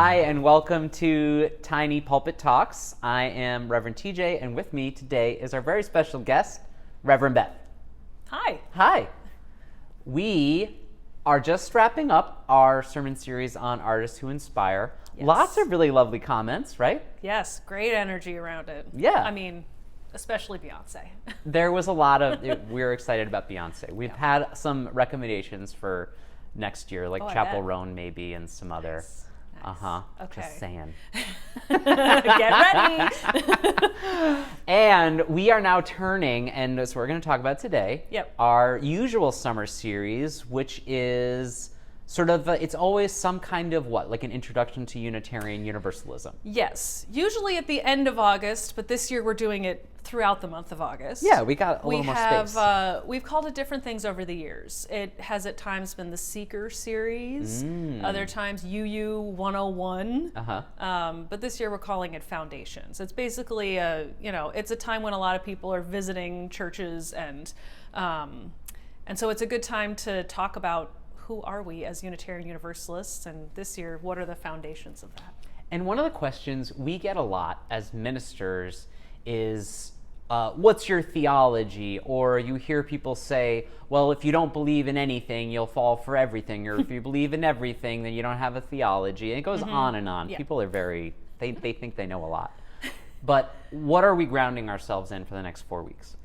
Hi, and welcome to Tiny Pulpit Talks. I am Reverend TJ, and with me today is our very special guest, Reverend Beth. Hi. Hi. We are just wrapping up our sermon series on artists who inspire. Yes. Lots of really lovely comments, right? Yes, great energy around it. Yeah. I mean, especially Beyonce. There was a lot of, we're excited about Beyonce. We've had some recommendations for next year, like Chapel Roan maybe, and some other. Nice. Okay. Just saying. Get ready. And we are now turning, and so we're going to talk about today, our usual summer series, which is sort of, it's always some kind of like an introduction to Unitarian Universalism. Yes, usually at the end of August, but this year we're doing it throughout the month of August. Yeah, we got a little more space. We've called it different things over the years. It has at times been the Seeker series, other times UU 101, but this year we're calling it Foundations. It's basically it's a time when a lot of people are visiting churches, and so it's a good time to talk about who are we as Unitarian Universalists, and this year, what are the foundations of that? And one of the questions we get a lot as ministers is, what's your theology? Or you hear people say, well, if you don't believe in anything, you'll fall for everything. Or if you believe in everything, then you don't have a theology. And it goes on and on. Yeah. People are they think they know a lot. But what are we grounding ourselves in for the next 4 weeks?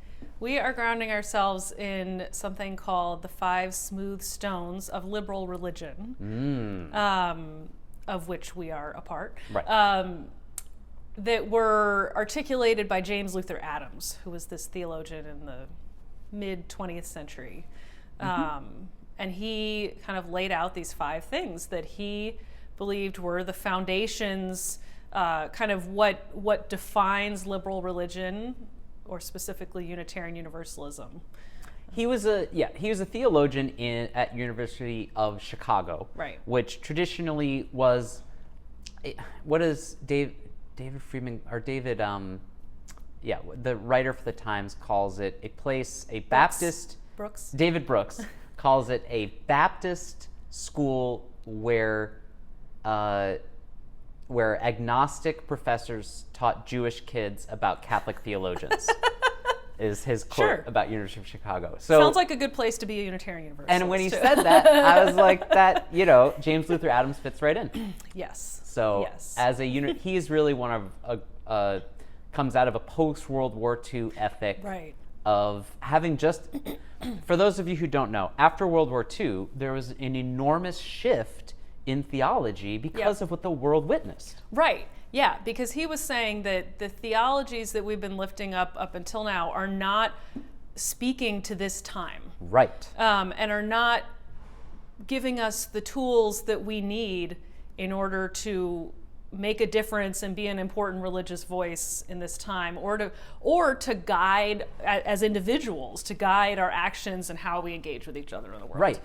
We are grounding ourselves in something called the 5 smooth stones of liberal religion, of which we are a part, right. That were articulated by James Luther Adams, who was this theologian in the mid-20th century. And he kind of laid out these 5 things that he believed were the foundations, kind of what defines liberal religion, or specifically Unitarian Universalism. He was a theologian at University of Chicago, right? Which traditionally was, what is David Friedman or David, the writer for the Times calls it a place, a Baptist. Brooks. David Brooks calls it a Baptist school where agnostic professors taught Jewish kids about Catholic theologians. Is his quote about University of Chicago. So sounds like a good place to be a Unitarian Universalist. And when he said that, I was like, that, James Luther Adams fits right in. Yes. So as a unit, he's really one of comes out of a post-World War II ethic, right, of having just, for those of you who don't know, after World War II, there was an enormous shift in theology because of what the world witnessed. Right. Yeah, because he was saying that the theologies that we've been lifting up until now are not speaking to this time. Right. And are not giving us the tools that we need in order to make a difference and be an important religious voice in this time, or to guide, as individuals, to guide our actions and how we engage with each other in the world. Right.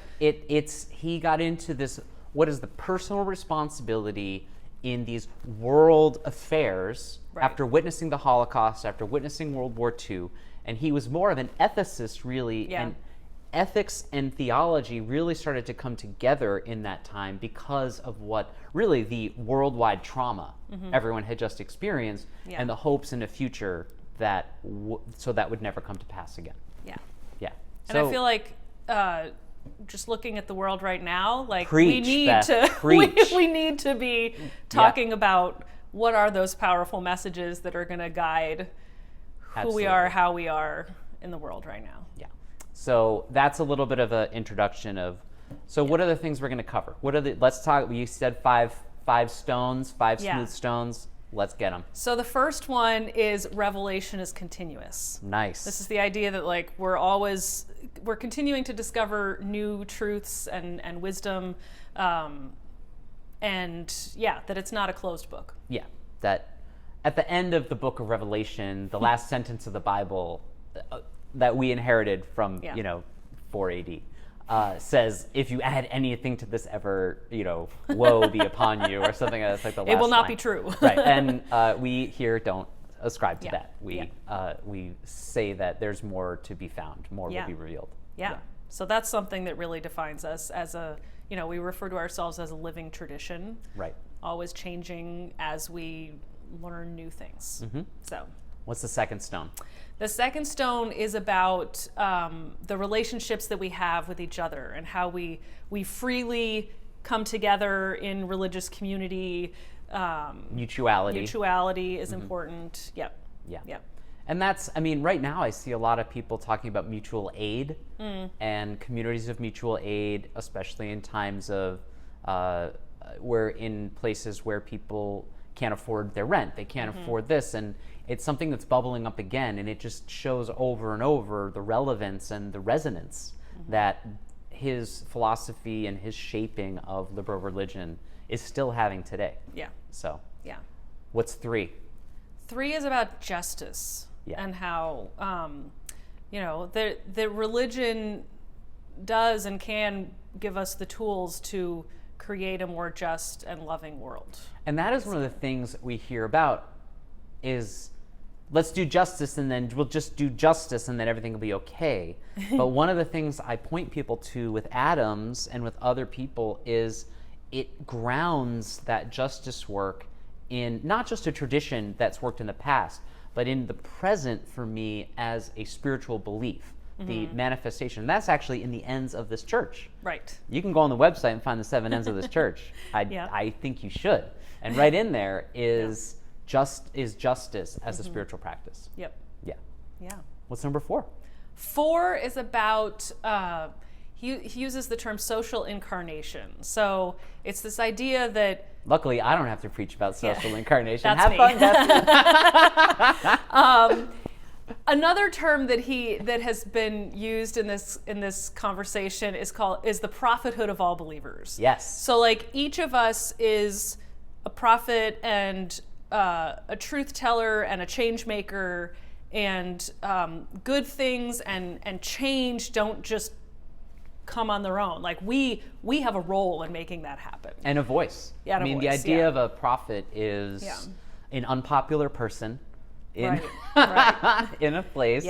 He got into this, what is the personal responsibility in these world affairs, after witnessing the Holocaust, after witnessing World War II, and he was more of an ethicist, really, and ethics and theology really started to come together in that time because of what really the worldwide trauma everyone had just experienced, and the hopes in a future that so that would never come to pass again. Yeah. And I feel like just looking at the world right now, like we need to be talking about what are those powerful messages that are going to guide who we are, how we are in the world right now. Yeah. So that's a little bit of an introduction of. So what are the things we're going to cover? Let's talk. You said five stones, 5 smooth stones. Let's get them. So the first one is revelation is continuous. Nice. This is the idea that like we're continuing to discover new truths and wisdom, and that it's not a closed book. Yeah, that at the end of the book of Revelation, the last sentence of the Bible that we inherited from 4 AD. Says, if you add anything to this ever, woe be upon you, or something that's like the last It will not line. be true. Right, and we here don't ascribe to that. We say that there's more to be found, more will be revealed. Yeah. So that's something that really defines us as a, we refer to ourselves as a living tradition. Right. always changing as we learn new things. So, what's the second stone? the second stone is about the relationships that we have with each other and how we freely come together in religious community. Mutuality is important. Yep. And that's, I mean, right now I see a lot of people talking about mutual aid and communities of mutual aid, especially in times of where in places where people can't afford their rent, they can't afford this, and it's something that's bubbling up again, and it just shows over and over the relevance and the resonance that his philosophy and his shaping of liberal religion is still having today. So, what's 3? 3 is about justice and how, the religion does and can give us the tools to create a more just and loving world. And that is one of the things we hear about is, let's do justice and then we'll just do justice and then everything will be okay. But one of the things I point people to with Adams and with other people is it grounds that justice work in not just a tradition that's worked in the past, but in the present for me as a spiritual belief, the manifestation. And that's actually in the ends of this church. Right. You can go on the website and find the 7 ends of this church. I think you should. And right in there is justice as a spiritual practice. Yeah. What's number 4? 4 is about he uses the term social incarnation. So it's this idea that... Luckily, I don't have to preach about social incarnation. That's Have me. fun, Beth. Another term that has been used in this conversation is the prophethood of all believers. Yes. So like each of us is a prophet and a truth teller and a change maker, and good things and change don't just come on their own. Like we have a role in making that happen. And a voice. Yeah, the idea of a prophet is an unpopular person in in a place.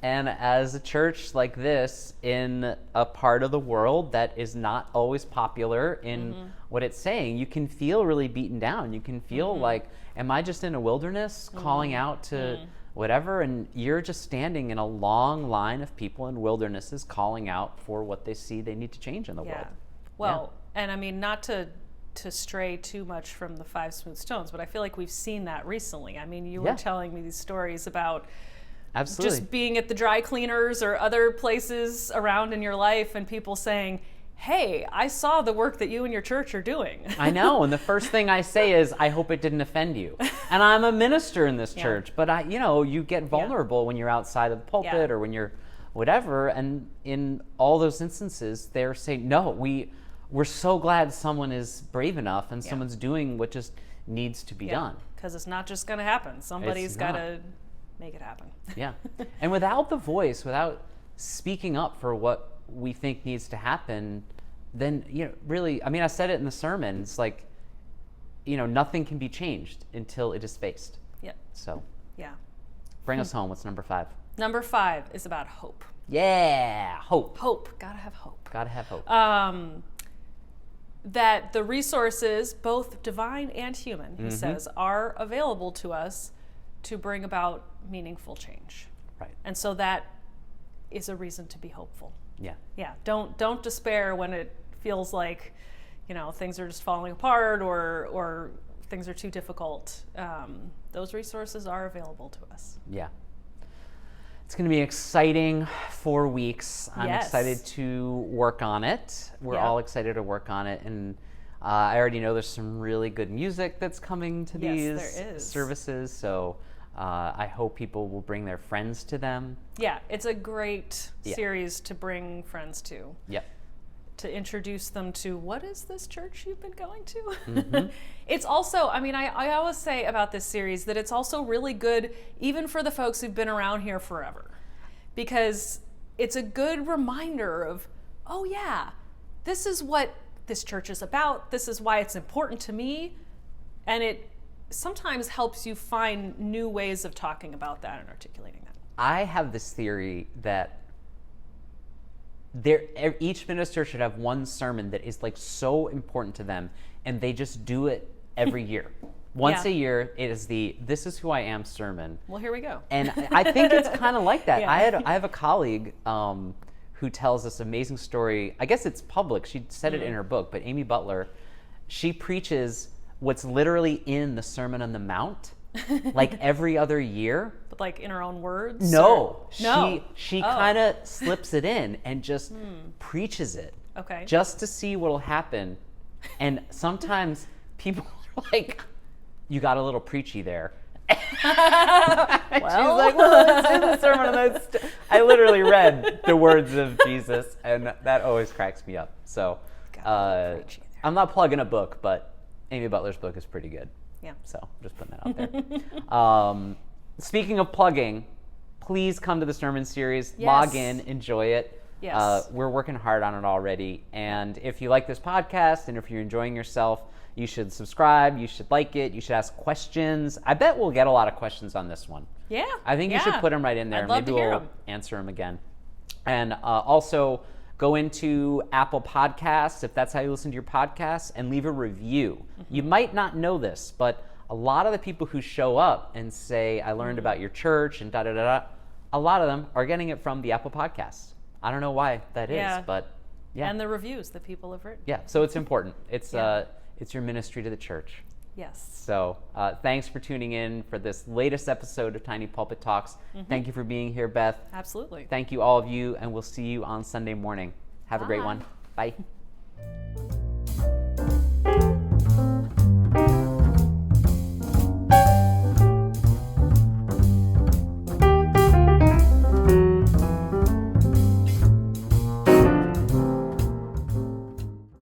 And as a church like this, in a part of the world that is not always popular in what it's saying, you can feel really beaten down. You can feel like, am I just in a wilderness calling out to whatever? And you're just standing in a long line of people in wildernesses calling out for what they see they need to change in the world. Well, and I mean, not to stray too much from the 5 smooth stones, but I feel like we've seen that recently. I mean, you were telling me these stories about just being at the dry cleaners or other places around in your life and people saying, hey, I saw the work that you and your church are doing. I know, and the first thing I say is, I hope it didn't offend you. And I'm a minister in this church, but you get vulnerable when you're outside of the pulpit or when you're whatever, and in all those instances, they're saying, no, we're so glad someone is brave enough and someone's doing what just needs to be done. Because it's not just going to happen. Somebody's got to make it happen. And without the voice, without speaking up for what we think needs to happen, then really, I mean, I said it in the sermon, it's like, nothing can be changed until it is faced. So bring us home. What's number 5? Number 5 is about hope. Hope. Gotta have hope. That the resources, both divine and human, he says, are available to us to bring about meaningful change. And so that is a reason to be hopeful. Don't despair when it feels like things are just falling apart or things are too difficult. Those resources are available to us. It's going to be an exciting 4 weeks. I'm excited to work on it. We're all excited to work on it, and I already know there's some really good music that's coming to these services, so I hope people will bring their friends to them. It's a great series to bring friends to. To introduce them to, what is this church you've been going to? It's also, I mean, I always say about this series that it's also really good even for the folks who've been around here forever, because it's a good reminder of, oh yeah, this is what this church is about, this is why it's important to me, and it sometimes helps you find new ways of talking about that and articulating that. I have this theory that each minister should have one sermon that is like so important to them, and they just do it every year. Once Yeah. a year, it is the "This is who I am" sermon. Well, here we go. And I think it's kind of like that. Yeah. I have a colleague who tells this amazing story. I guess it's public. She said it in her book, but Amy Butler, she preaches what's literally in the Sermon on the Mount, like every other year. But like in her own words? No, No. she kind of slips it in and just preaches it. Okay. Just to see what'll happen. And sometimes people are like, "You got a little preachy there." And she's like, "Well, it's in the Sermon on the Mount." I literally read the words of Jesus, and that always cracks me up. So I'm not plugging a book, but Amy Butler's book is pretty good. Yeah. So just putting that out there. Speaking of plugging, please come to the sermon series. Yes. Log in, enjoy it. Yes. We're working hard on it already. And if you like this podcast and if you're enjoying yourself, you should subscribe. You should like it. You should ask questions. I bet we'll get a lot of questions on this one. Yeah. I think you should put them right in there. I'd love Maybe to hear we'll 'em. answer them again. And also go into Apple Podcasts, if that's how you listen to your podcasts, and leave a review. You might not know this, but a lot of the people who show up and say, "I learned about your church," and da-da-da-da, a lot of them are getting it from the Apple Podcasts. I don't know why that is, but yeah. And the reviews that people have written. Yeah, so it's important. It's your ministry to the church. Yes. So thanks for tuning in for this latest episode of Tiny Pulpit Talks. Thank you for being here, Beth. Absolutely. Thank you, all of you, and we'll see you on Sunday morning. Have a great Bye. one. Bye.